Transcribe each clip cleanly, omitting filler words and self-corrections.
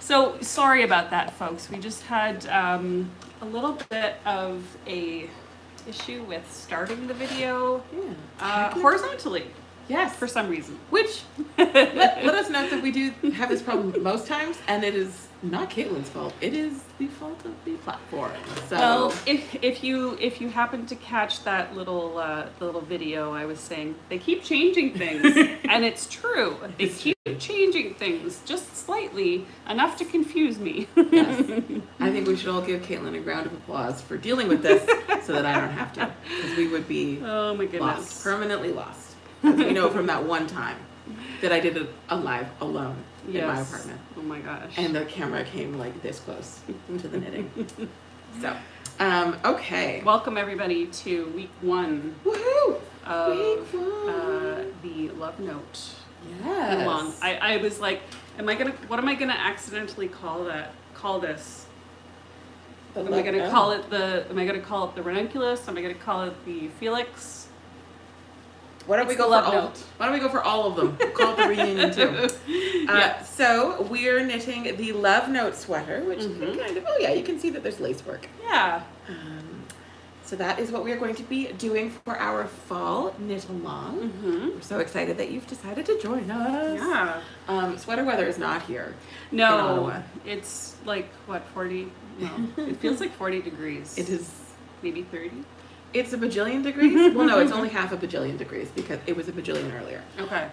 So sorry about that, folks. We just had a little bit of a issue with starting the video horizontally. Yes. For some reason. Which, let us note that we do have this problem most times, and it is not Caitlin's fault. It is the fault of the platform. So, well, if you happen to catch that little the little video I was saying, they keep changing things, and it's true. They keep changing things just slightly, enough to confuse me. yes, I think we should all give Caitlin a round of applause for dealing with this, so that I don't have to, because we would be Oh my goodness. lost, permanently lost. As we know from that one time that I did a live alone in my apartment. Oh my gosh. And the camera came like this close to the knitting. So, okay. Welcome everybody to week 1 Woohoo! of Week 1. The Love Note. Yes. Long. I was like, what am I gonna accidentally call this? Am I gonna call it the ranunculus? Am I gonna call it the Felix? Why don't we go for all of them? Call it the reunion too. So we're knitting the Love Note sweater, which you can kind of, you can see that there's lace work. Yeah. So that is what we are going to be doing for our fall knit along. We're so excited that you've decided to join us. Yeah. Sweater weather is not here. No, in Ottawa. It's like what, 40? No, it feels like 40 degrees. It is. Maybe 30. It's a bajillion degrees. Well, no, it's only half a bajillion degrees because it was a bajillion earlier. Okay.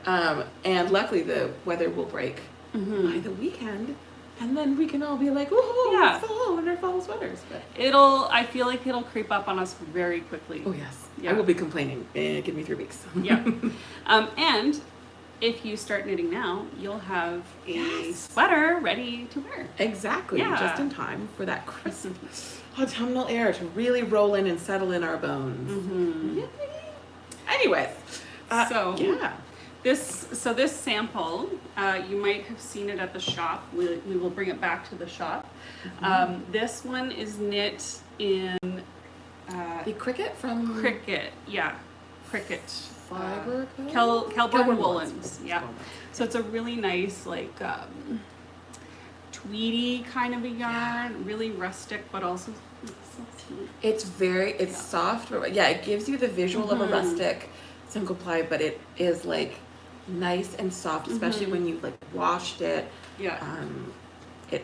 And luckily the weather will break by the weekend, and then we can all be like, "Woohoo! Fall in our fall sweaters." But I feel like it'll creep up on us very quickly. oh yes, Yeah. I will be complaining. Give me 3 weeks. Yeah. And if you start knitting now, you'll have a sweater ready to wear. Exactly. Yeah. Just in time for that crisp autumnal air to really roll in and settle in our bones. Anyways, this sample, you might have seen it at the shop. We will bring it back to the shop. This one is knit in the cricket from Cricket. Yeah, Cricket. Fiber. Kelburn Woolens. Yeah. So it's a really nice tweedy kind of a yarn, really rustic, but also so sweet. It's soft, but it gives you the visual of a rustic single ply, but it is like nice and soft, especially when you like washed it. Yeah. It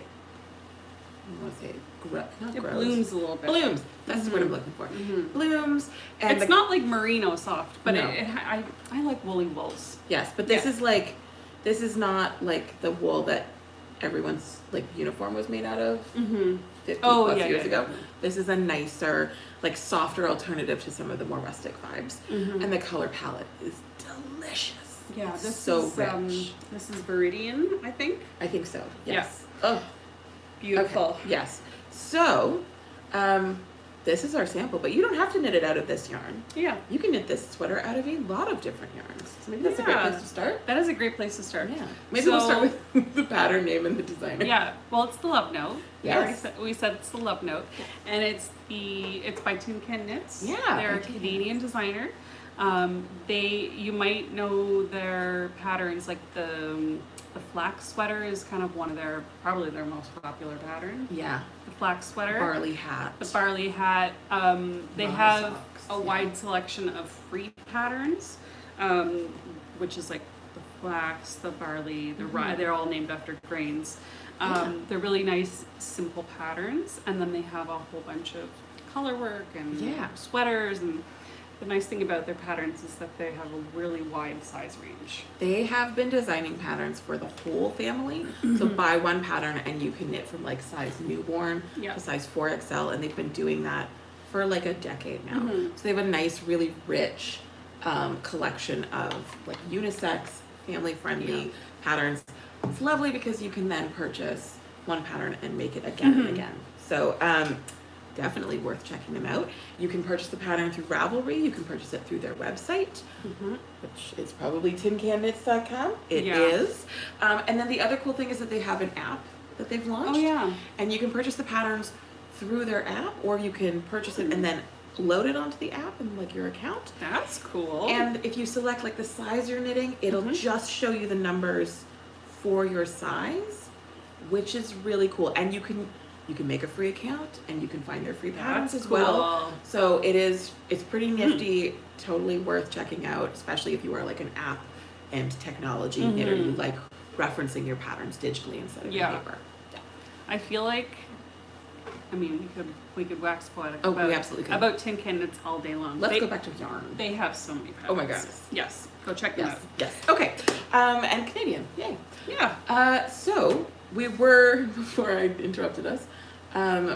blooms a little bit. Blooms. That's the word I'm looking for. Blooms. And it's not like merino soft, but I like woolly wools. Yes, but this is like, this is not like the wool that everyone's like uniform was made out of 50 plus years ago. This is a nicer, like softer alternative to some of the more rustic vibes. And the color palette is delicious. Yeah, it's this so is rich. This is Viridian, I think. I think so. Yes. Yeah. Oh, beautiful. Okay. Yes. So, this is our sample, but you don't have to knit it out of this yarn. Yeah. You can knit this sweater out of a lot of different yarns. So maybe that's a great place to start. That is a great place to start. Yeah. Maybe we'll start with the pattern name and the designer. Yeah. Well, it's the Love Note. Yes. We said it's the Love Note, and it's by Tin Can Knits. Yeah. They're a Canadian designer. You might know their patterns, like the flax sweater is kind of probably their most popular pattern. Yeah. The flax sweater. Barley hat. The barley hat. They have a wide selection of free patterns, which is like the flax, the barley, the rye. They're all named after grains. They're really nice, simple patterns, and then they have a whole bunch of color work and sweaters. And the nice thing about their patterns is that they have a really wide size range. They have been designing patterns for the whole family. So buy one pattern and you can knit from like size newborn to size 4XL, and they've been doing that for like a decade now. So they have a nice, really rich collection of like unisex, family-friendly patterns. It's lovely because you can then purchase one pattern and make it again and again. So definitely worth checking them out. You can purchase the pattern through Ravelry. You can purchase it through their website, which is probably tincannits.com. It is. And then the other cool thing is that they have an app that they've launched. Oh yeah. And you can purchase the patterns through their app, or you can purchase it and then load it onto the app in like your account. That's cool. And if you select like the size you're knitting, it'll just show you the numbers for your size which is really cool. And you can make a free account and you can find their free patterns as well. So it's pretty nifty, totally worth checking out, especially if you are like an app and technology knitter. You like referencing your patterns digitally instead of in paper. Yeah. I feel like, I mean, we could wax poetic we absolutely could. About tin cannons all day long. Let's go back to yarn. They have so many patterns. Oh my goodness. Yes. Go check them out. Yes. Okay. And Canadian. Yay. Yeah. So we were, before I interrupted us,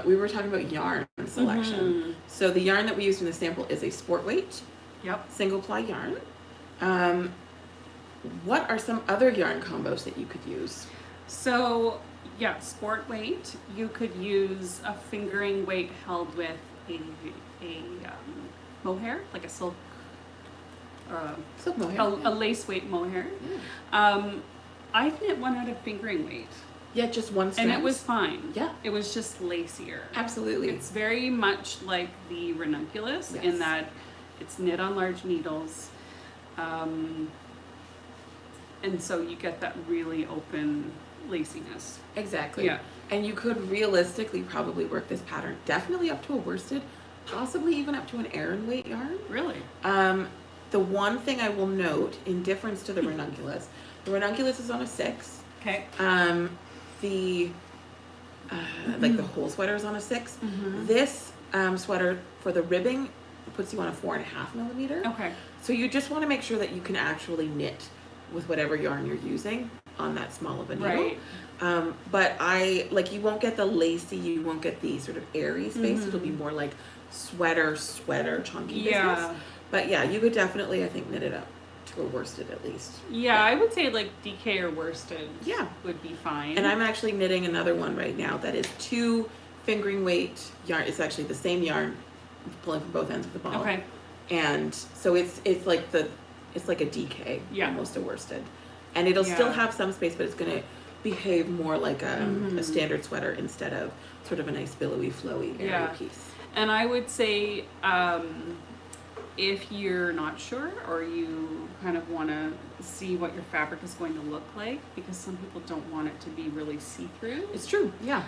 we were talking about yarn selection. So the yarn that we used in the sample is a sport weight. Yep. Single ply yarn. What are some other yarn combos that you could use? So, yeah, sport weight. You could use a fingering weight held with a mohair, like a silk mohair. A lace weight mohair. Yeah. I've knit one out of fingering weight. Yeah, just one strand. And it was fine. Yeah. It was just lacier. Absolutely. It's very much like the ranunculus in that it's knit on large needles. And so you get that really open laciness. Exactly. Yeah. And you could realistically probably work this pattern definitely up to a worsted, possibly even up to an Aran weight yarn. Really? The one thing I will note in difference to the ranunculus is on a 6. Okay. The whole sweater is on a 6. This sweater for the ribbing puts you on a 4.5 millimeter. Okay. So you just want to make sure that you can actually knit with whatever yarn you're using on that small of a needle. Right. But you won't get the lacy, you won't get the sort of airy space. It'll be more like sweater chunky business. But yeah, you could definitely, I think, knit it up to a worsted at least. Yeah, I would say like DK or worsted would be fine. And I'm actually knitting another one right now that is 2 fingering weight yarn. It's actually the same yarn, pulling from both ends of the ball. Okay. And so it's like a DK, almost a worsted. And it'll still have some space, but it's going to behave more like a standard sweater instead of sort of a nice billowy, flowy, airy piece. And I would say if you're not sure or you kind of want to see what your fabric is going to look like, because some people don't want it to be really see-through. It's true, yeah.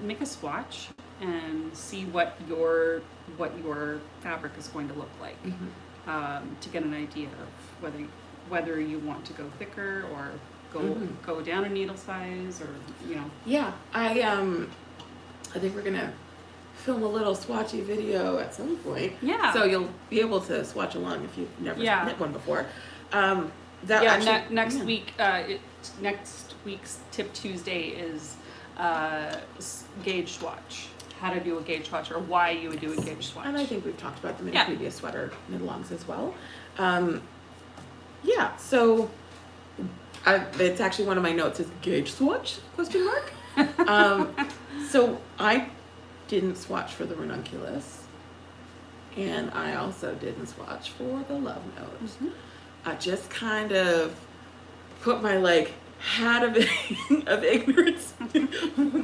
Make a swatch and see what your fabric is going to look like to get an idea of whether you want to go thicker or go down a needle size, or Yeah, I think we're gonna film a little swatchy video at some point. Yeah. So you'll be able to swatch along if you've never knit one before. Next week, next week's Tip Tuesday is gauge swatch. How to do a gauge swatch, or why you would do a gauge swatch. And I think we've talked about them in previous sweater knit-alongs as well. So it's actually one of my notes is gauge swatch, ? So I didn't swatch for the ranunculus, and I also didn't swatch for the love note. I just kind of put my hat of ignorance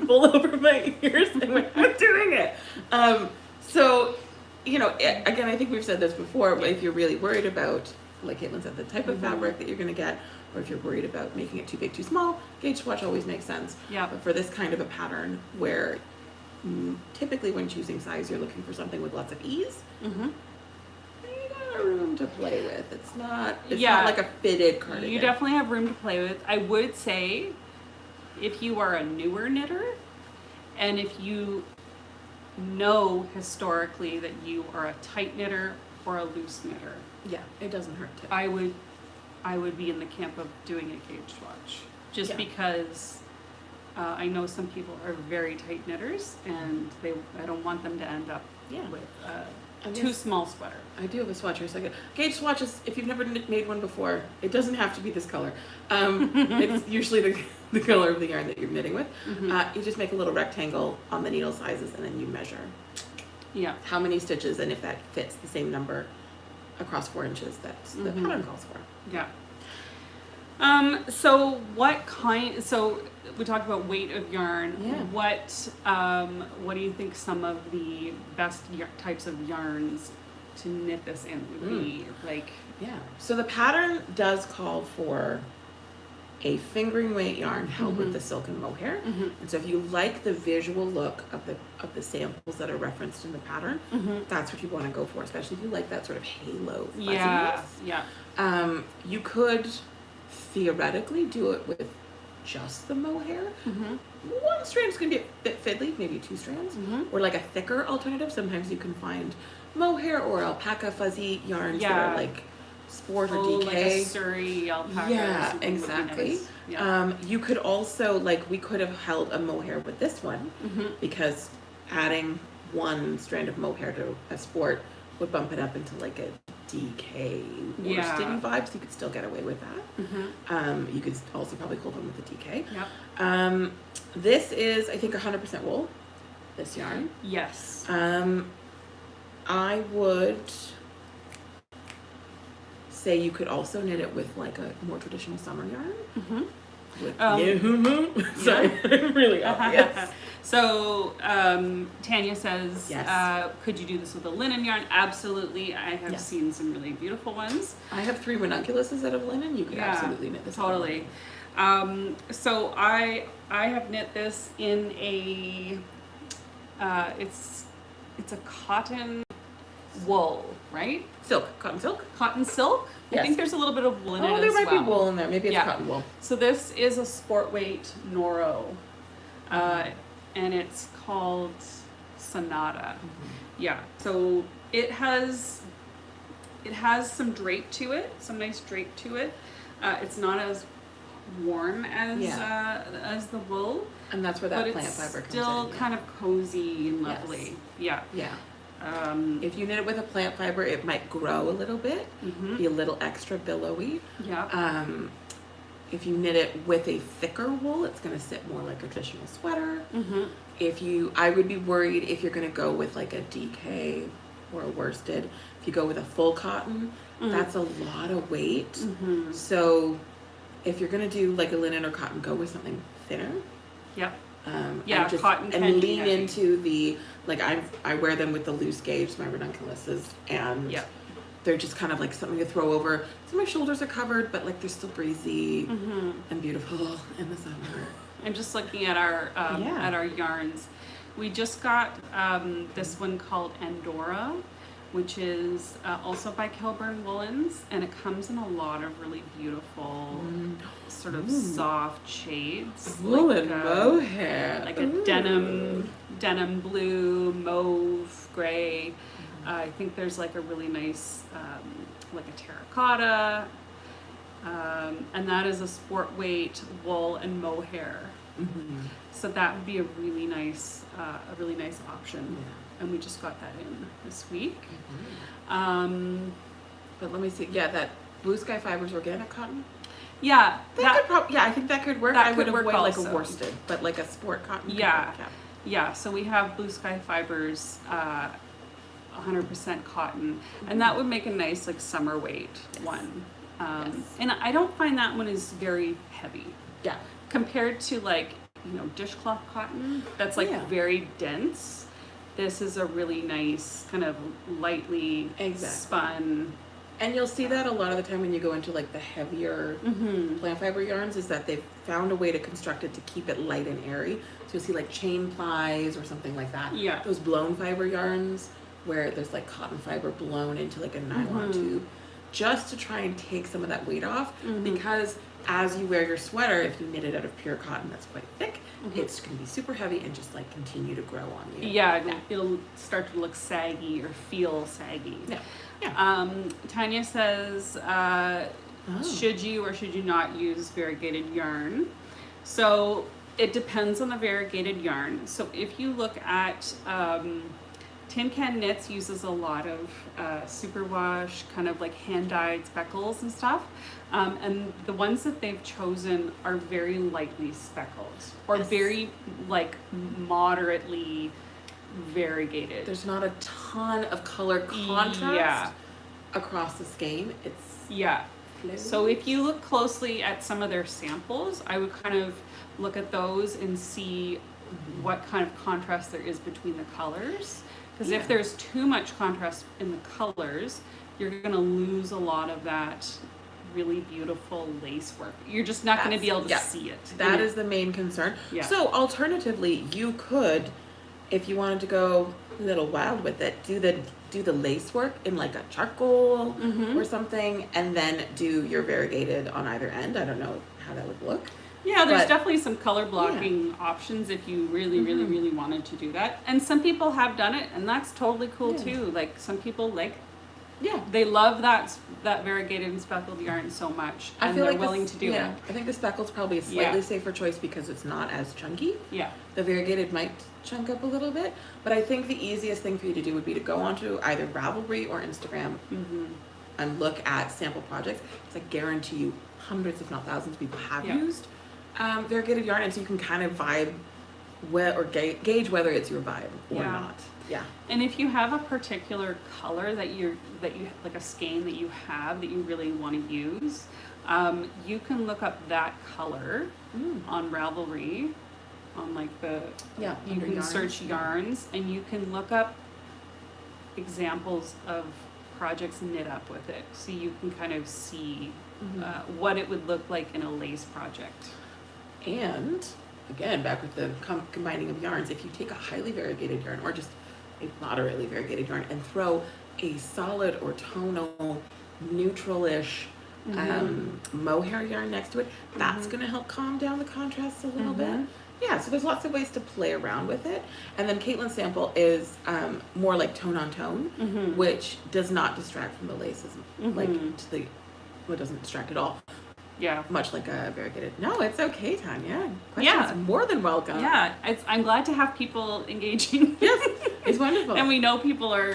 full over my ears and went, I'm doing it. So, again, I think we've said this before, but if you're really worried about, like Caitlin said, the type of fabric that you're going to get, or if you're worried about making it too big, too small, gauge swatch always makes sense. Yeah. But for this kind of a pattern where typically when choosing size, you're looking for something with lots of ease, you got room to play with. It's not like a fitted cardigan. You definitely have room to play with. I would say if you are a newer knitter, and if you know historically that you are a tight knitter or a loose knitter, it doesn't hurt to. I would be in the camp of doing a gauge swatch, just because I know some people are very tight knitters, and I don't want them to end up with too small sweater. I do have a swatch for a second. Gauge swatches, if you've never made one before, it doesn't have to be this color. It's usually the color of the yarn that you're knitting with. You just make a little rectangle on the needle sizes, and then you measure how many stitches, and if that fits the same number across 4 inches that the pattern calls for. Yeah. So we talked about weight of yarn. Yeah. What do you think some of the best types of yarns to knit this in would be? So the pattern does call for a fingering weight yarn held with the silk and mohair. And so if you like the visual look of the samples that are referenced in the pattern, that's what you want to go for, especially if you like that sort of halo fuzziness. You could theoretically do it with just the mohair. One strand is going to be a bit fiddly, maybe 2 strands, or like a thicker alternative. Sometimes you can find mohair or alpaca fuzzy yarns that are like sport or DK. Like a Surrey alpaca. Yeah, exactly. Nice. You could also, like, we could have held a mohair with this one because adding 1 strand of mohair to a sport would bump it up into like a DK worsted vibe, so you could still get away with that. You could also probably hold on with the DK. This is, I think, 100% wool, this yarn. Yes. I would say you could also knit it with like a more traditional summer yarn. Sorry, really obvious. So Tanya says, could you do this with a linen yarn? Absolutely. I have seen some really beautiful ones. I have 3 ranunculuses out of linen. You could absolutely knit this. Totally. So I have knit this in a it's a cotton wool, right? Cotton silk. Cotton silk. Yes. I think there's a little bit of wool in it as well. Oh, there might be wool in there. Maybe it's cotton wool. So this is a sport weight Noro, and it's called Sonata. Yeah. So it has some drape to it, some nice drape to it. It's not as warm as the wool, and that's where that plant fiber comes in. But it's still kind of cozy and lovely. Yeah. If you knit it with a plant fiber, it might grow a little bit, be a little extra billowy. If you knit it with a thicker wool, it's going to sit more like a traditional sweater. I would be worried if you're going to go with like a DK or a worsted. If you go with a full cotton, that's a lot of weight. So if you're going to do like a linen or cotton, go with something thinner. Cotton and lean into the, like, I wear them with the loose gauge, my ranunculuses, and they're just kind of like something to throw over. So my shoulders are covered, but like they're still breezy and beautiful in the summer. I'm just looking at our yarns. We just got this one called Andorra, which is also by Kilburn Woolens, and it comes in a lot of really beautiful sort of soft shades. Woolen mohair. Like a denim blue, mauve, gray. I think there's like a really nice, like a terracotta. And that is a sport weight wool and mohair. So that would be a really nice option. And we just got that in this week. But let me see. Yeah, that blue sky fibers organic cotton. Yeah, I think that could work. I would avoid like a also. worsted, but like a sport cotton. Yeah. So we have blue sky fibers, 100% cotton, and that would make a nice like summer weight one. And I don't find that one is very heavy. Yeah. Compared to like dishcloth cotton, that's like very dense. This is a really nice kind of lightly spun. And you'll see that a lot of the time when you go into like the heavier plant fiber yarns, is that they've found a way to construct it to keep it light and airy. So you'll see like chain plies or something like that. Yeah. Those blown fiber yarns where there's like cotton fiber blown into like a nylon tube, just to try and take some of that weight off. Because as you wear your sweater, if you knit it out of pure cotton that's quite thick, it's going to be super heavy and just like continue to grow on you. It'll start to look saggy or feel saggy. Tanya says, should you or should you not use variegated yarn? So it depends on the variegated yarn. So if you look at Tin Can Knits uses a lot of superwash, kind of like hand-dyed speckles and stuff. And the ones that they've chosen are very lightly speckled or very like moderately variegated. There's not a ton of color contrast across the skein. It's So if you look closely at some of their samples, I would kind of look at those and see what kind of contrast there is between the colors. Because if there's too much contrast in the colors, you're going to lose a lot of that really beautiful lace work. You're just not going to be able to see it. That is the main concern. Yeah. So alternatively, you could, if you wanted to go a little wild with it, do the lace work in like a charcoal or something, and then do your variegated on either end. I don't know how that would look. Yeah, there's definitely some color blocking options if you really, really, really wanted to do that. And some people have done it, and that's totally cool too. Like some people they love that variegated and speckled yarn so much, and they're willing to do it. I think the speckled's probably a slightly safer choice because it's not as chunky. Yeah. The variegated might chunk up a little bit, but I think the easiest thing for you to do would be to go onto either Ravelry or Instagram and look at sample projects. Because I guarantee you hundreds, if not thousands, of people have used variegated yarn, and so you can kind of vibe or gauge whether it's your vibe or not. Yeah. And if you have a particular color that you like a skein that you have that you really want to use, you can look up that color on Ravelry, on like you can search yarns, and you can look up examples of projects knit up with it, so you can kind of see what it would look like in a lace project. And again, back with the combining of yarns, if you take a highly variegated yarn or just a moderately variegated yarn and throw a solid or tonal, neutral-ish mohair yarn next to it, that's going to help calm down the contrasts a little bit. Yeah, so there's lots of ways to play around with it. And then Caitlin's sample is more like tone on tone, which does not distract from the laces, it doesn't distract at all. Yeah. Much like a variegated. No, it's okay, Tanya. Questions more than welcome. Yeah, I'm glad to have people engaging. Yes, it's wonderful. And we know people are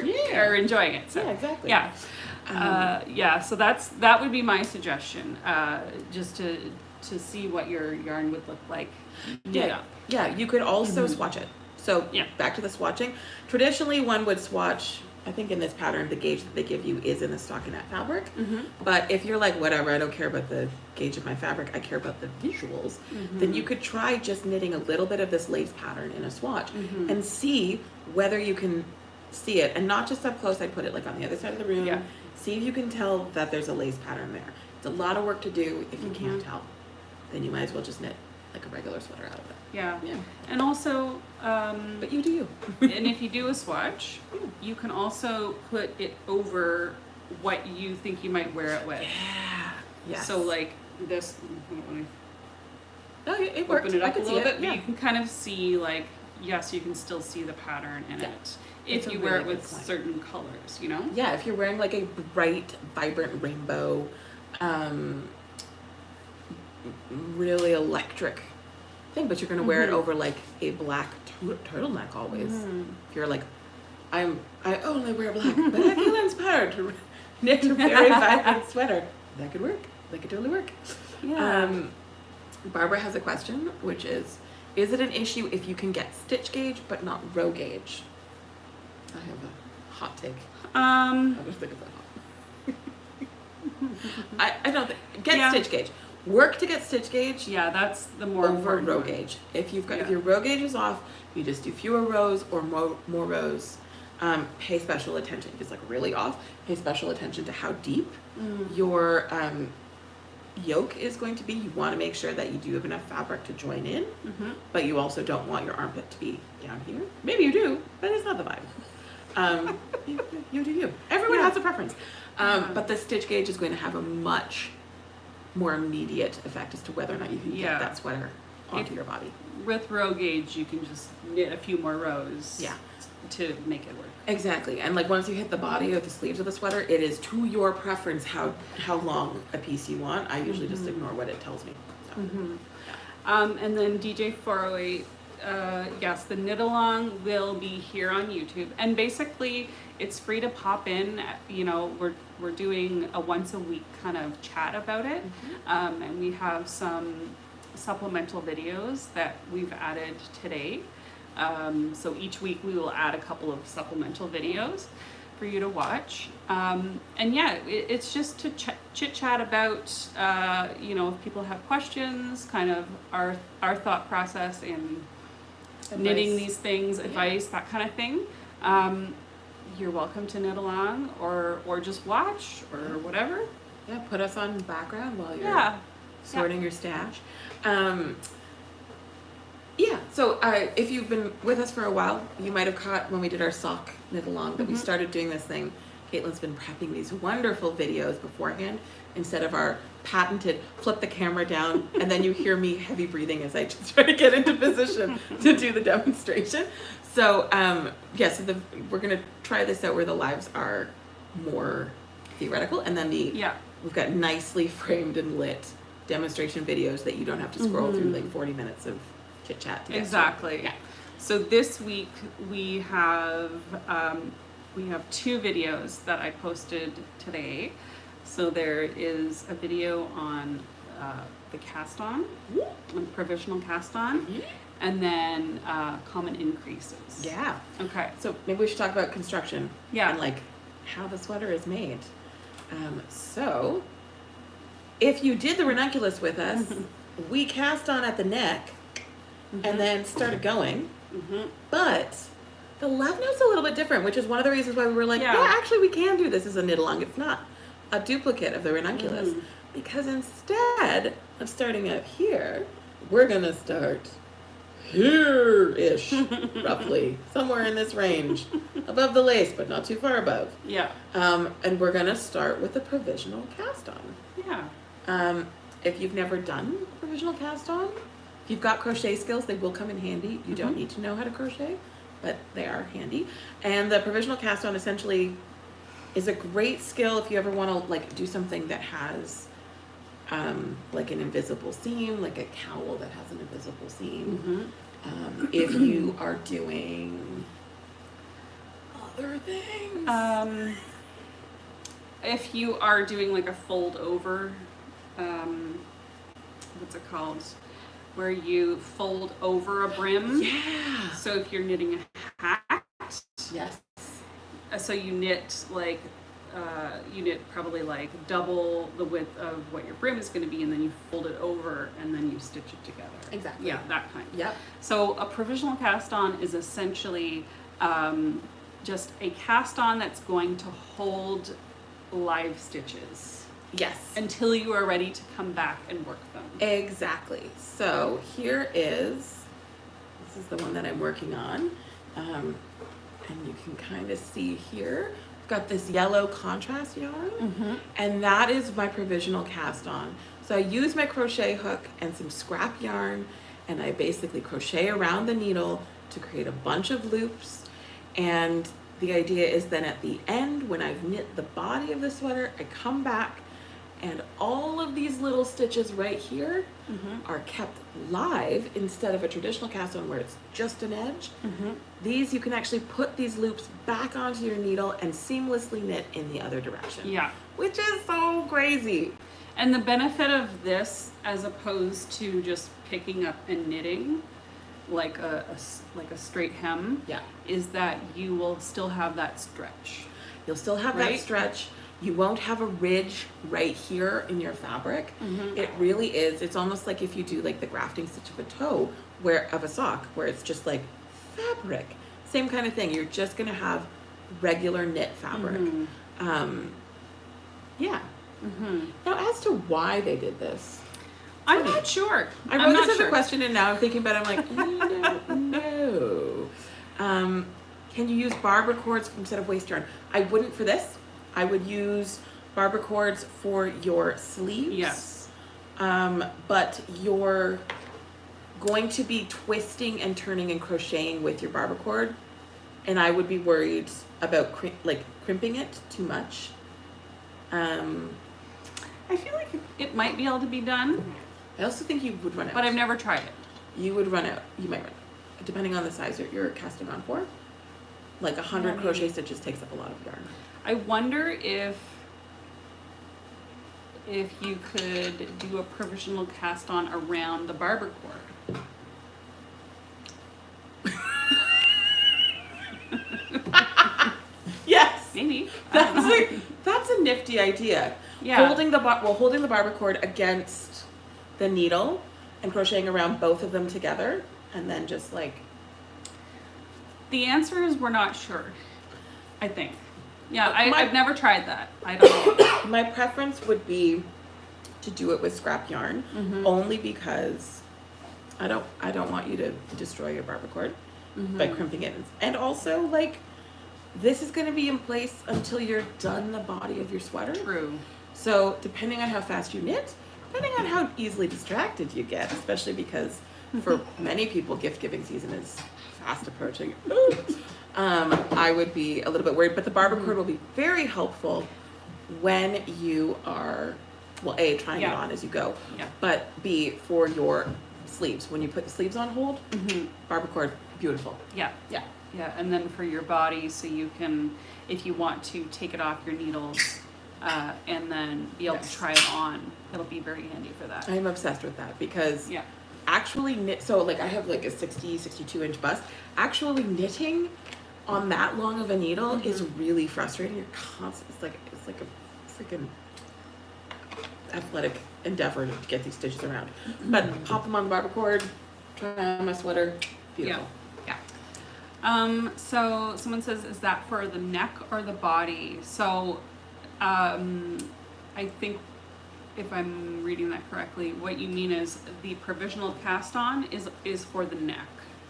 enjoying it. So. Yeah, exactly. Yeah. So that would be my suggestion, just to see what your yarn would look like. Yeah, you could also swatch it. So back to the swatching. Traditionally, one would swatch, I think in this pattern, the gauge that they give you is in the stockinette fabric. But if you're like, whatever, I don't care about the gauge of my fabric, I care about the visuals, then you could try just knitting a little bit of this lace pattern in a swatch and see whether you can see it. And not just up close, I'd put it like on the other side of the room. Yeah. See if you can tell that there's a lace pattern there. It's a lot of work to do. If you can't tell, then you might as well just knit like a regular sweater out of it. Yeah. And also, but you do you. And if you do a swatch, you can also put it over what you think you might wear it with. Yeah. Yes. So like this. No, it works. Open it up a little bit, but you can kind of see like, yes, you can still see the pattern in it. If you wear it with certain colors, you know? Yeah, if you're wearing like a bright, vibrant rainbow, really electric thing, but you're going to wear it over like a black turtleneck always. If you're like, I only wear black, but I feel inspired to knit a very vibrant sweater. That could work. That could totally work. Yeah. Barbara has a question, which is it an issue if you can get stitch gauge but not row gauge? I have a hot take. I'll just think of that hot. I don't think stitch gauge. Work to get stitch gauge. Yeah, that's the more over important row one. gauge. If you've got if your row gauge is off, you just do fewer rows or more rows. Pay special attention. If it's like really off, pay special attention to how deep your yoke is going to be. You want to make sure that you do have enough fabric to join in, but you also don't want your armpit to be down here. Maybe you do, but it's not the vibe. You do you. Everyone has a preference. But the stitch gauge is going to have a much more immediate effect as to whether or not you can get that sweater onto your body. With row gauge, you can just knit a few more rows to make it work. Exactly. And like once you hit the body or the sleeves of the sweater, it is to your preference how long a piece you want. I usually just ignore what it tells me. So. And then DJ 408, yes, the knit along will be here on YouTube, and basically it's free to pop in. You know, we're doing a once a week kind of chat about it, and we have some supplemental videos that we've added today. So each week we will add a couple of supplemental videos for you to watch. And yeah, it's just to chit chat about, you know, if people have questions, kind of our thought process in knitting these things, advice, that kind of thing. You're welcome to knit along or just watch or whatever. Yeah, put us on background while you're Yeah. sorting your stash. Yeah, so if you've been with us for a while, you might have caught when we did our sock knit along that we started doing this thing. Caitlin's been prepping these wonderful videos beforehand instead of our patented flip the camera down and then you hear me heavy breathing as I just try to get into position to do the demonstration. So so we're gonna try this out where the lives are more theoretical, and then we've got nicely framed and lit demonstration videos that you don't have to scroll through like 40 minutes of chit chat. Exactly. Yeah. So this week we have 2 videos that I posted today. So there is a video on the cast on provisional cast on, and then common increases. Yeah. Okay. So maybe we should talk about construction. Yeah. And like how the sweater is made. So if you did the ranunculus with us, we cast on at the neck and then started going. But the love note's a little bit different, which is one of the reasons why we were like, yeah actually we can do this as a knit along. It's not a duplicate of the ranunculus, because instead of starting up here, we're gonna start here-ish, roughly, somewhere in this range, above the lace, but not too far above. Yeah. And we're gonna start with the provisional cast on. Yeah. If you've never done provisional cast on, if you've got crochet skills, they will come in handy. You don't need to know how to crochet, but they are handy. And the provisional cast on essentially is a great skill if you ever want to like do something that has like an invisible seam, like a cowl that has an invisible seam. If you are doing other things. If you are doing like a fold over, what's it called? Where you fold over a brim. Yeah. So if you're knitting a hat. Yes. So you knit like, you knit probably like double the width of what your brim is going to be, and then you fold it over and then you stitch it together. Exactly. Yeah, that kind. Yep. So a provisional cast on is essentially just a cast on that's going to hold live stitches. Yes. Until you are ready to come back and work them. Exactly. So here this is the one that I'm working on. And you can kind of see here, I've got this yellow contrast yarn, and that is my provisional cast on. So I use my crochet hook and some scrap yarn, and I basically crochet around the needle to create a bunch of loops. And the idea is then at the end, when I've knit the body of the sweater, I come back and all of these little stitches right here are kept live instead of a traditional cast on where it's just an edge. These, you can actually put these loops back onto your needle and seamlessly knit in the other direction. Yeah. Which is so crazy. And the benefit of this, as opposed to just picking up and knitting like a straight hem, is that you will still have that stretch. You'll still have that stretch. You won't have a ridge right here in your fabric. It really is. It's almost like if you do like the grafting stitch of a toe, of a sock, where it's just like fabric. Same kind of thing. You're just gonna have regular knit fabric. Yeah. Now, as to why they did this, I'm not sure. I wrote this as a question, and now I'm thinking about it. I'm like, no. Can you use barber cords instead of waste yarn? I wouldn't for this. I would use barber cords for your sleeves. Yes. But you're going to be twisting and turning and crocheting with your barber cord, and I would be worried about crimping it too much. I feel like it might be able to be done. I also think you would run out. But I've never tried it. You would run out. You might run out, depending on the size that you're casting on for. Like 100 crochet stitches takes up a lot of yarn. I wonder if you could do a provisional cast on around the barber cord. Yes, maybe. That's a nifty idea. Yeah. Holding the barber cord against the needle and crocheting around both of them together, and then just like. The answer is we're not sure. I think. Yeah, I've never tried that. I don't know. My preference would be to do it with scrap yarn, only because I don't want you to destroy your barber cord by crimping it. And also, like, this is going to be in place until you're done the body of your sweater. True. So depending on how fast you knit, depending on how easily distracted you get, especially because for many people gift giving season is fast approaching. I would be a little bit worried, but the barber cord will be very helpful when you are, well, A, trying it on as you go, but B, for your sleeves. When you put the sleeves on hold, barber cord, beautiful. Yeah, and then for your body, so you can, if you want to take it off your needles and then be able to try it on, it'll be very handy for that. I'm obsessed with that because actually knit, so like I have like a 62 inch bust, actually knitting on that long of a needle is really frustrating. You're constant, it's like a freaking athletic endeavor to get these stitches around. But pop them on the barber cord, try on my sweater, beautiful. So someone says, is that for the neck or the body? So I think if I'm reading that correctly, what you mean is the provisional cast on is for the neck.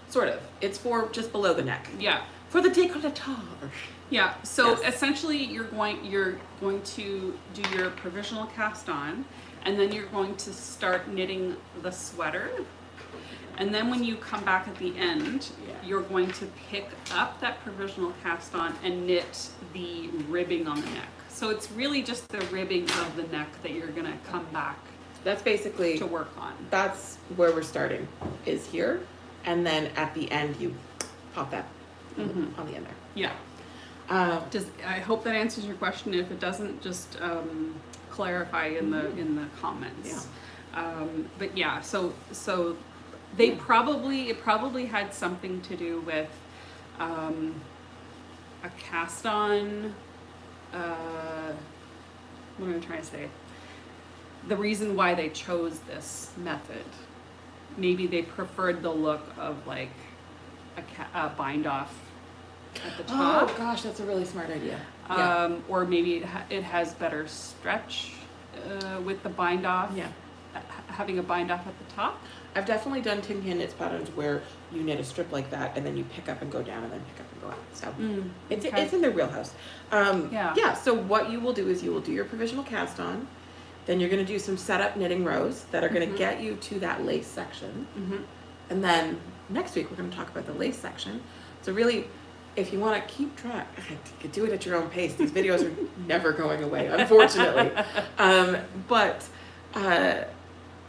Sort of. It's for just below the neck. Yeah. For the décolletage. Yeah. So essentially you're going to do your provisional cast on, and then you're going to start knitting the sweater. And then when you come back at the end, you're going to pick up that provisional cast on and knit the ribbing on the neck. So it's really just the ribbing of the neck that you're gonna come back. That's basically to work on. That's where we're starting, is here, and then at the end you pop that on the end there. Yeah. I hope that answers your question. If it doesn't, just clarify in the comments. Yeah. But yeah, so they probably had something to do with a cast on. What am I trying to say? The reason why they chose this method. Maybe they preferred the look of like a bind off at the top. Oh gosh, that's a really smart idea. Or maybe it has better stretch with the bind off. Yeah. Having a bind off at the top. I've definitely done tin can knits patterns where you knit a strip like that and then you pick up and go down and then pick up and go out. So it's in their wheelhouse. So what you will do is you will do your provisional cast on, then you're going to do some setup knitting rows that are going to get you to that lace section. And then next week we're going to talk about the lace section. So really, if you want to keep track, you could do it at your own pace. These videos are never going away, unfortunately.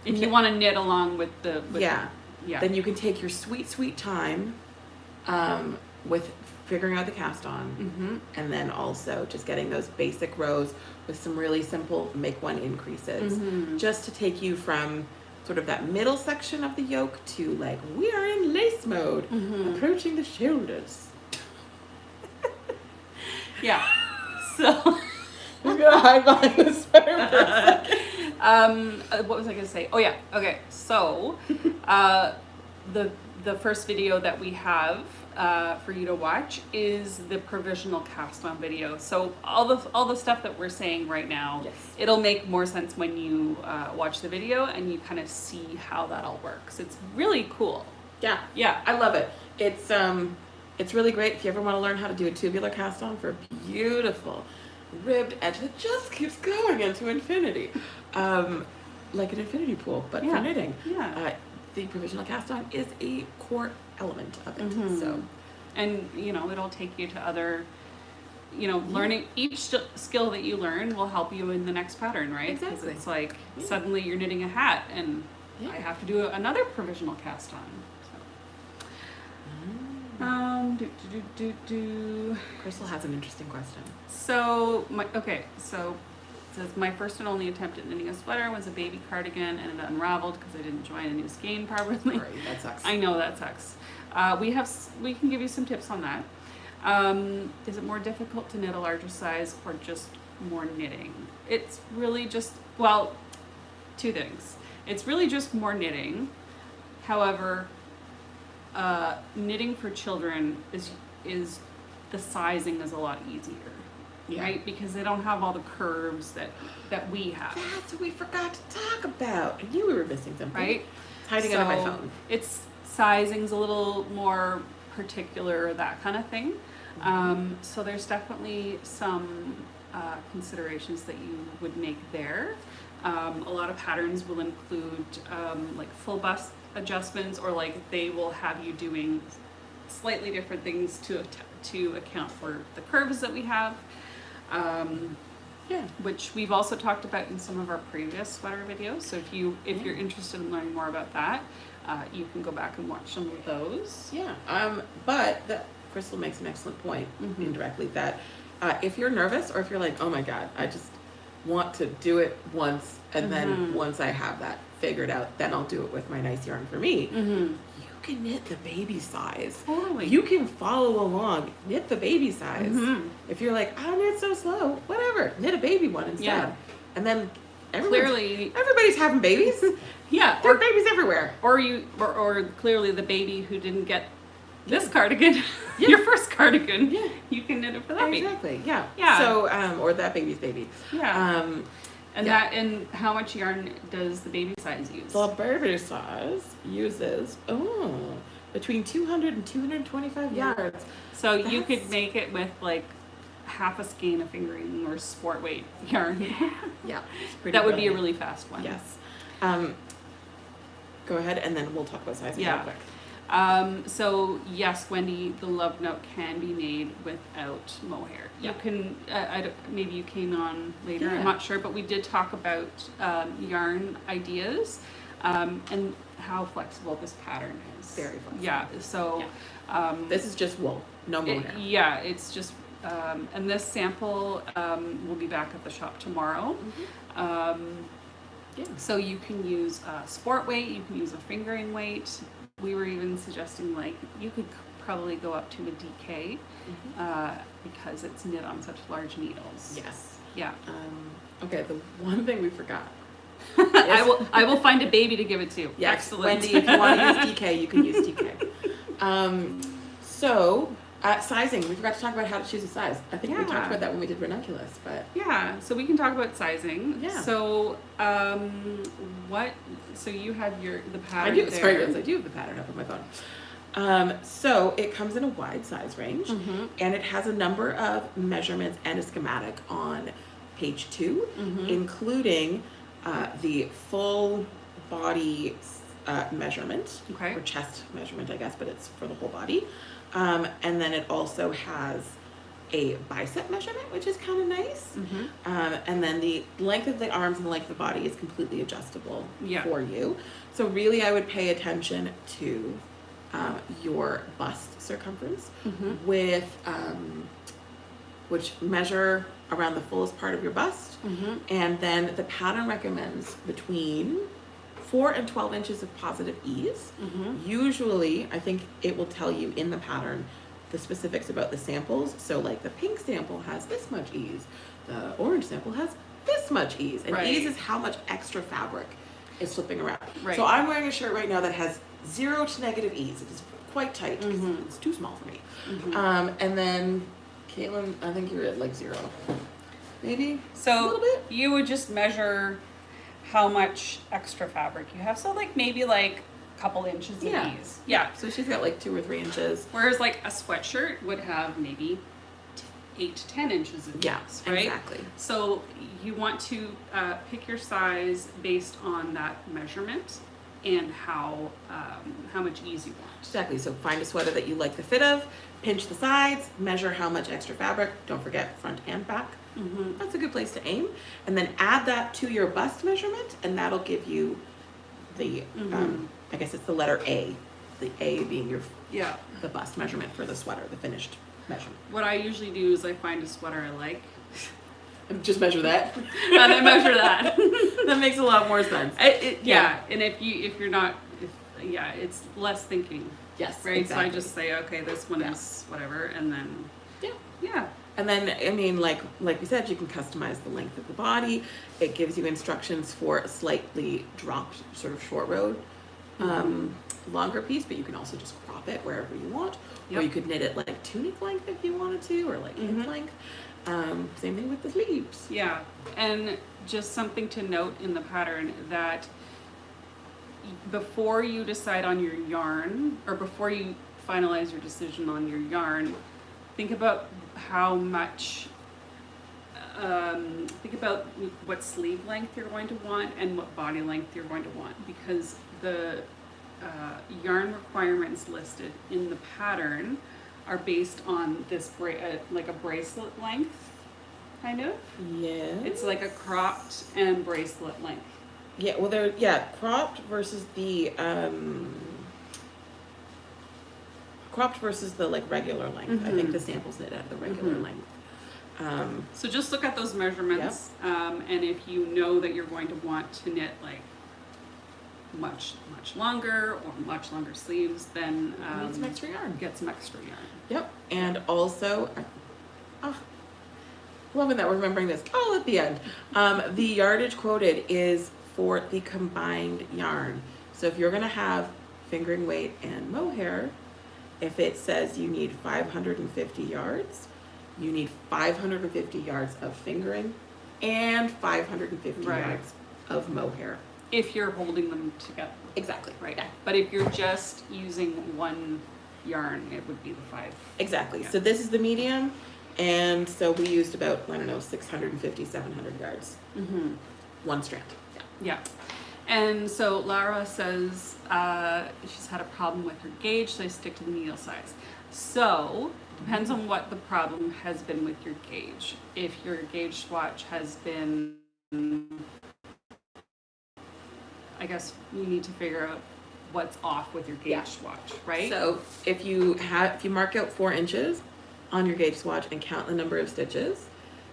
If you want to knit along with the then you can take your sweet time with figuring out the cast on, and then also just getting those basic rows with some really simple make one increases, just to take you from sort of that middle section of the yoke to like we are in lace mode, approaching the shoulders. So I'm gonna hide behind the sweater for a second. What was I going to say? Oh yeah. Okay. So, the first video that we have for you to watch is the provisional cast on video. So all the stuff that we're saying right now, it'll make more sense when you watch the video and you kind of see how that all works. It's really cool. Yeah. I love it. It's really great if you ever want to learn how to do a tubular cast on for a beautiful ribbed edge that just keeps going into infinity. Like an infinity pool, but for knitting. The provisional cast on is a core element of it. So, and it'll take you to other, learning. Each skill that you learn will help you in the next pattern, right? Exactly. It's like suddenly you're knitting a hat, and I have to do another provisional cast on. Crystal has an interesting question. So it says my first and only attempt at knitting a sweater was a baby cardigan, and it unraveled because I didn't join a new skein properly. Sorry, that sucks. I know that sucks. We can give you some tips on that. Is it more difficult to knit a larger size or just more knitting? It's really just, two things. It's really just more knitting. However, knitting for children is the sizing is a lot easier. right? Because they don't have all the curves that we have. That's what we forgot to talk about. I knew we were missing something. Right? It's hiding under my phone. Its sizing's a little more particular, that kind of thing. So there's definitely some considerations that you would make there. A lot of patterns will include like full bust adjustments, or like they will have you doing slightly different things to account for the curves that we have. Which we've also talked about in some of our previous sweater videos. So if you're interested in learning more about that, you can go back and watch some of those. But Crystal makes an excellent point indirectly that if you're nervous, or if you're like, oh my god, I just want to do it once, and then once I have that figured out, then I'll do it with my nice yarn for me. You can knit the baby size. Totally. You can follow along, knit the baby size. If you're like, I knit so slow, whatever, knit a baby one instead. Yeah. And then everybody's having babies. Yeah, there are babies everywhere. Or clearly the baby who didn't get this cardigan, your first cardigan, you can knit it for that baby. Exactly. Yeah. So, or that baby's baby. Yeah. And how much yarn does the baby size use? The baby size uses between 200 and 225 yards. So you could make it with like half a skein of fingering or sport weight yarn. That would be a really fast one. Yes. Go ahead, and then we'll talk about sizing real quick. So yes, Wendy, the love note can be made without mohair. You can, maybe you came on later, I'm not sure, but we did talk about yarn ideas and how flexible this pattern is. Very flexible. Yeah, so this is just wool, no mohair. It's just, and this sample will be back at the shop tomorrow. So you can use sport weight, you can use a fingering weight. We were even suggesting like you could probably go up to a DK because it's knit on such large needles. Yes. Yeah. Okay, the one thing we forgot. I will find a baby to give it to. Yes. Excellent. Wendy, if you want to use DK, you can use DK. So sizing, we forgot to talk about how to choose a size. I think we talked about that when we did ranunculus, but so we can talk about sizing. So so you have the pattern. I do have the pattern up on my phone. So it comes in a wide size range, and it has a number of measurements and a schematic on page 2, including the full body measurement, or chest measurement, I guess, but it's for the whole body. And then it also has a bicep measurement, which is kind of nice. And then the length of the arms and the length of the body is completely adjustable for you. So really I would pay attention to your bust circumference with which measure around the fullest part of your bust. And then the pattern recommends between 4 and 12 inches of positive ease. Usually, I think it will tell you in the pattern the specifics about the samples. So like the pink sample has this much ease, the orange sample has this much ease. And ease is how much extra fabric is slipping around. So I'm wearing a shirt right now that has 0 to negative ease. It is quite tight because it's too small for me. And then Caitlin, I think you're at like 0. Maybe so a little bit. You would just measure how much extra fabric you have. So like maybe like a couple inches of ease. So she's got like 2 or 3 inches. Whereas like a sweatshirt would have maybe 8 to 10 inches of ease, right? Exactly. So you want to pick your size based on that measurement and how much ease you want. Exactly. So find a sweater that you like the fit of, pinch the sides, measure how much extra fabric. Don't forget front and back. That's a good place to aim, and then add that to your bust measurement, and that'll give you the I guess it's the letter A, the A being your the bust measurement for the sweater, the finished measurement. What I usually do is I find a sweater I like and just measure that, and I measure that. That makes a lot more sense. And if you're not, it's less thinking. Yes, right. Exactly. So I just say, okay, this one is whatever, and then And then, I mean, like we said, you can customize the length of the body. It gives you instructions for a slightly dropped, sort of short road, longer piece, but you can also just crop it wherever you want. Or you could knit it like tunic length if you wanted to, or like hip length. Same thing with the sleeves. Yeah, and just something to note in the pattern that before you decide on your yarn, or before you finalize your decision on your yarn, think about how much, think about what sleeve length you're going to want and what body length you're going to want, because the yarn requirements listed in the pattern are based on this like a bracelet length, kind of. Yeah. It's like a cropped and bracelet length. Yeah, well, cropped versus the like regular length. I think the samples knit at the regular length. So just look at those measurements, and if you know that you're going to want to knit like much longer or much longer sleeves, then need some extra yarn. Get some extra yarn. Yep, and also, loving that we're remembering this all at the end. The yardage quoted is for the combined yarn. So if you're gonna have fingering weight and mohair, if it says you need 550 yards, you need 550 yards of fingering and 550 yards of mohair. If you're holding them together. Exactly. Right. Yeah. But if you're just using one yarn, it would be the 5. Exactly. Yeah. So this is the medium, and so we used about, 650, 700 yards. One strand. Yeah. And so Lara says she's had a problem with her gauge, so I stick to the needle size. So depends on what the problem has been with your gauge. If your gauge swatch has been, I guess you need to figure out what's off with your gauge swatch, right? So if you mark out 4 inches on your gauge swatch and count the number of stitches,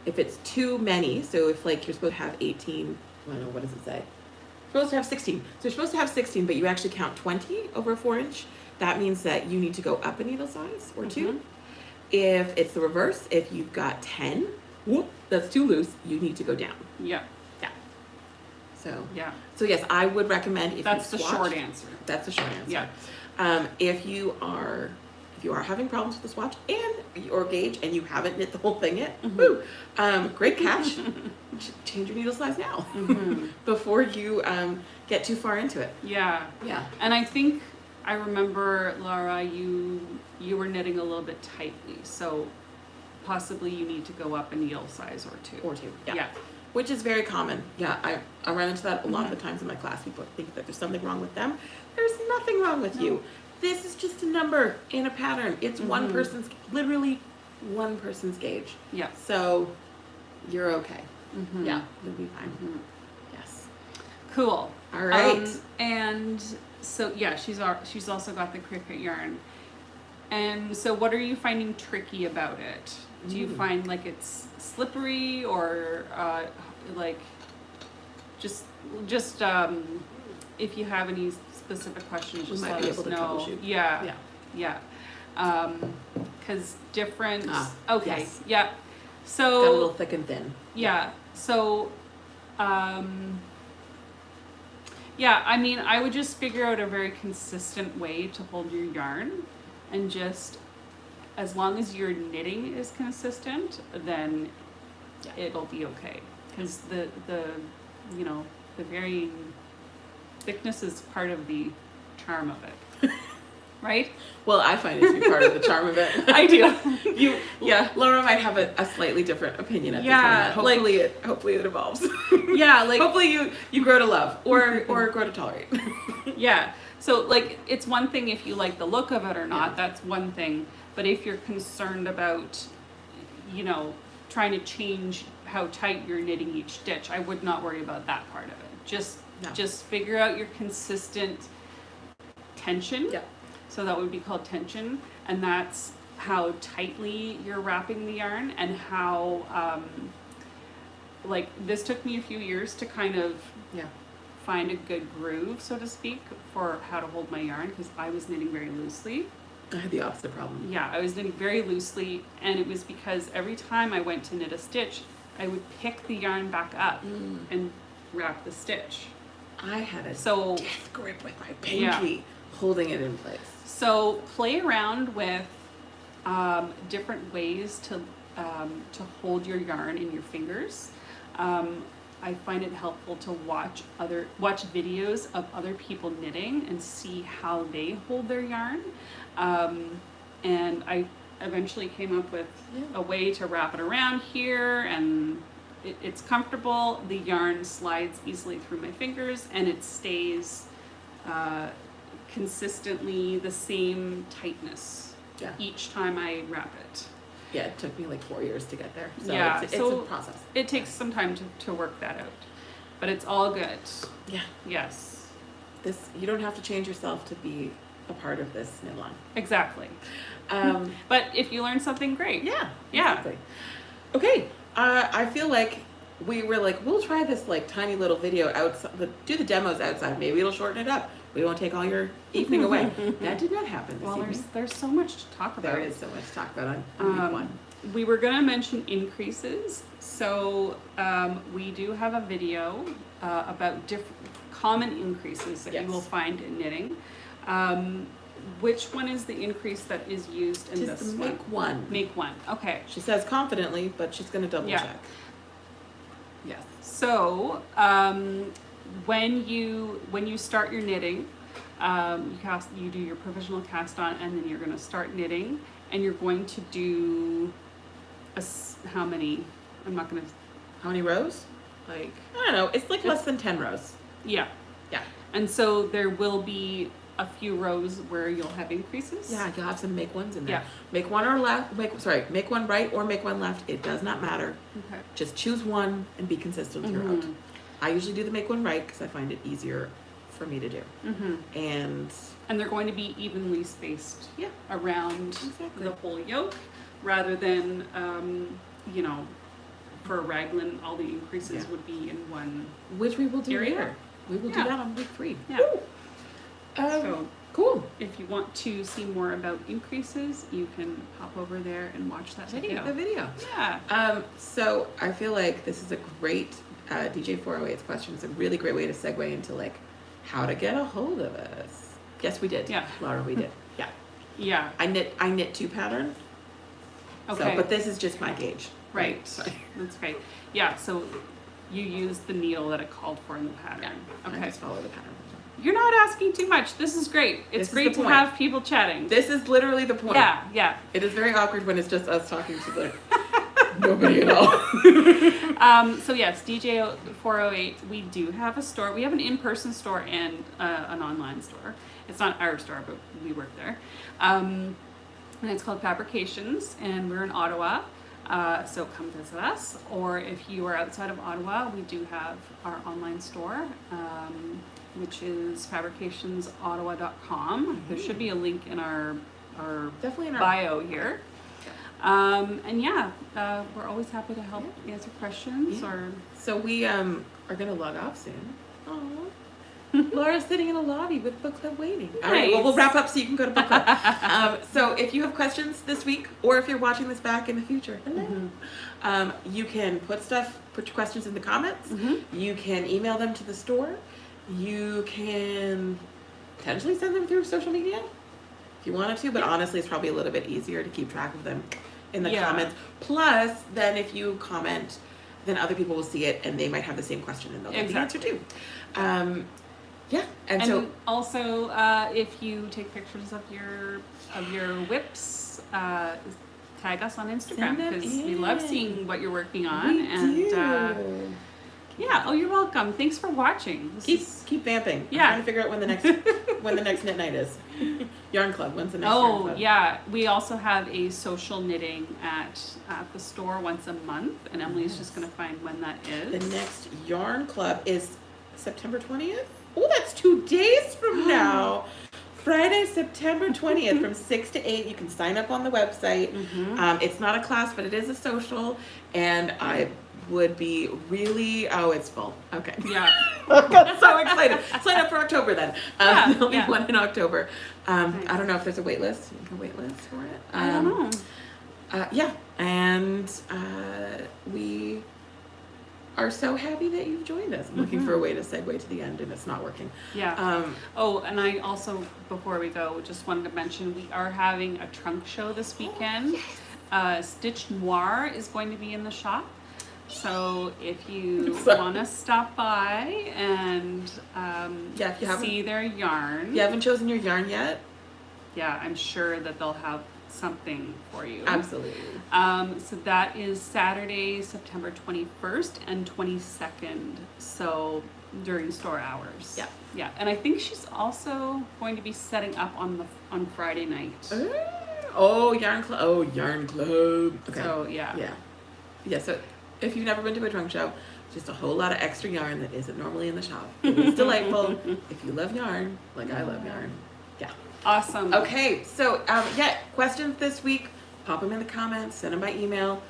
if it's too many, so if like you're supposed to have 18, I don't know, what does it say? You're supposed to have 16. So you're supposed to have 16, but you actually count 20 over a 4 inch. That means that you need to go up a needle size or 2. If it's the reverse, if you've got 10, that's too loose, you need to go down. Yeah. So yes, I would recommend if that's you swatch, the short answer. That's the short answer. Yeah. If you are having problems with the swatch and or gauge and you haven't knit the whole thing yet, great catch. Change your needle size now before you get too far into it. Yeah. And I think I remember, Laura, you were knitting a little bit tightly, so possibly you need to go up a needle size or 2. Yeah. Which is very common. Yeah, I run into that a lot of the times in my class. People think that there's something wrong with them. There's nothing wrong with you. This is just a number in a pattern. It's literally one person's gauge. Yeah. So you're okay. Yeah, you'll be fine. Yes. Cool. All right. And so she's also got the cricket yarn. And so what are you finding tricky about it? Do you find like it's slippery or like just if you have any specific questions, just let us know. Yeah. Because different. Okay. Yes. Yeah. So got a little thick and thin. Yeah. So. Yeah. I mean, I would just figure out a very consistent way to hold your yarn, and just as long as your knitting is consistent, then it'll be okay. Because the varying thickness is part of the charm of it, right? Well, I find it to be part of the charm of it. I do. Laura might have a slightly different opinion at this moment. Hopefully it evolves. Hopefully you grow to love or grow to tolerate. Yeah. So like it's one thing if you like the look of it or not. That's one thing. But if you're concerned about, trying to change how tight you're knitting each stitch, I would not worry about that part of it. Just figure out your consistent tension. Yeah. So that would be called tension, and that's how tightly you're wrapping the yarn and how, this took me a few years to kind of find a good groove, so to speak, for how to hold my yarn, because I was knitting very loosely. I had the opposite problem. Yeah, I was knitting very loosely, and it was because every time I went to knit a stitch, I would pick the yarn back up and wrap the stitch. I had a death grip with my pinky holding it in place. So play around with different ways to to hold your yarn in your fingers. I find it helpful to watch videos of other people knitting and see how they hold their yarn. And I eventually came up with a way to wrap it around here, and it's comfortable. The yarn slides easily through my fingers, and it stays consistently the same tightness each time I wrap it. Yeah, it took me like 4 years to get there. So yeah, it's a process. It takes some time to work that out, but it's all good. Yeah. Yes. You don't have to change yourself to be a part of this knit line. Exactly. But if you learn something, great. Yeah. Yeah. Exactly. Okay. I feel like we were like, we'll try this like tiny little video outside, do the demos outside. Maybe it'll shorten it up. We won't take all your evening away. That did not happen this evening. There's so much to talk about. There is so much to talk about on week one. We were going to mention increases. So we do have a video about different common increases that you will find in knitting. Which one is the increase that is used in this one? Make one. Make one. Okay. She says confidently, but she's going to double check. Yes. So when you start your knitting, you do your provisional cast on, and then you're going to start knitting, and you're going to do how many? How many rows? Like, I don't know. It's like less than 10 rows. Yeah. Yeah. And so there will be a few rows where you'll have increases. Yeah, you'll have some make ones in there. Yeah. Make one or left. Make one right or make one left. It does not matter. Okay. Just choose one and be consistent throughout. I usually do the make one right because I find it easier for me to do. And they're going to be evenly spaced around exactly. the whole yoke, rather than for a raglan all the increases would be in one, which we will do area. later. We will do that on week 3. Yeah. So cool. if you want to see more about increases, you can hop over there and watch that video. The video. Yeah. So I feel like this is a great DJ 408's question. It's a really great way to segue into like how to get a hold of us. Yes, we did. Yeah. Laura, we did. Yeah. Yeah. I knit 2 patterns. Okay. So, but this is just my gauge. Right. Sorry. That's great. Yeah. So you use the needle that it called for in the pattern. Yeah. Okay. I just follow the pattern. You're not asking too much. This is great. It's great to have people chatting. This is literally the point. Yeah. It is very awkward when it's just us talking to the nobody at all. So yes, DJ 408, we do have a store. We have an in-person store and an online store. It's not our store, but we work there. And it's called Fabrications, and we're in Ottawa. So come visit us. Or if you are outside of Ottawa, we do have our online store, which is fabricationsottawa.com. There should be a link in our definitely in our bio here. And we're always happy to help answer questions. Or so we are gonna log off soon. Aww. Laura's sitting in a lobby with book club waiting. Nice. All right, well, we'll wrap up so you can go to book club. So if you have questions this week, or if you're watching this back in the future, you can put your questions in the comments. You can email them to the store. You can potentially send them through social media if you wanted to, but honestly, it's probably a little bit easier to keep track of them in the comments. Plus, then if you comment, then other people will see it and they might have the same question and they'll get the answer too. And so also if you take pictures of your whips, tag us on Instagram, because we love seeing what you're working on. You're welcome. Thanks for watching. Keep vamping. Yeah. I'm trying to figure out when the next knit night is. Yarn Club. When's the next Yarn Club? Yeah. We also have a social knitting at the store once a month, and Emily's just going to find when that is. The next Yarn Club is September 20th. Oh, that's 2 days from now. Friday, September 20th from 6 to 8. You can sign up on the website. It's not a class, but it is a social, and I would be really it's full. Okay. Yeah. I'm so excited. Sign up for October then. There'll be one in October. Nice. I don't know if there's a wait list. You can wait list for it. I don't know. And we are so happy that you've joined us. I'm looking for a way to segue to the end, and it's not working. Yeah. And I also, before we go, just wanted to mention we are having a trunk show this weekend. Stitch Noir is going to be in the shop. So if you want to stop by and if you see their yarn. If you haven't chosen your yarn yet, yeah, I'm sure that they'll have something for you. Absolutely. So that is Saturday, September 21st and 22nd. So during store hours. Yeah. Yeah. And I think she's also going to be setting up on Friday night. Yarn club. Okay. So yeah. Yeah, so if you've never been to a trunk show, just a whole lot of extra yarn that isn't normally in the shop. It's delightful. If you love yarn, like I love yarn. Yeah. Awesome. Okay, so questions this week, pop them in the comments, send them by email.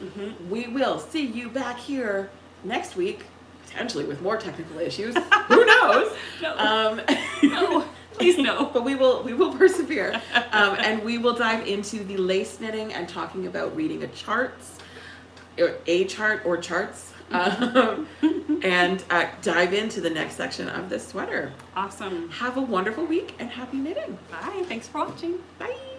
We will see you back here next week, potentially with more technical issues. Who knows? No, please no. But we will persevere, and we will dive into the lace knitting and talking about reading a chart or charts, and dive into the next section of this sweater. Awesome. Have a wonderful week and happy knitting. Bye. Thanks for watching. Bye.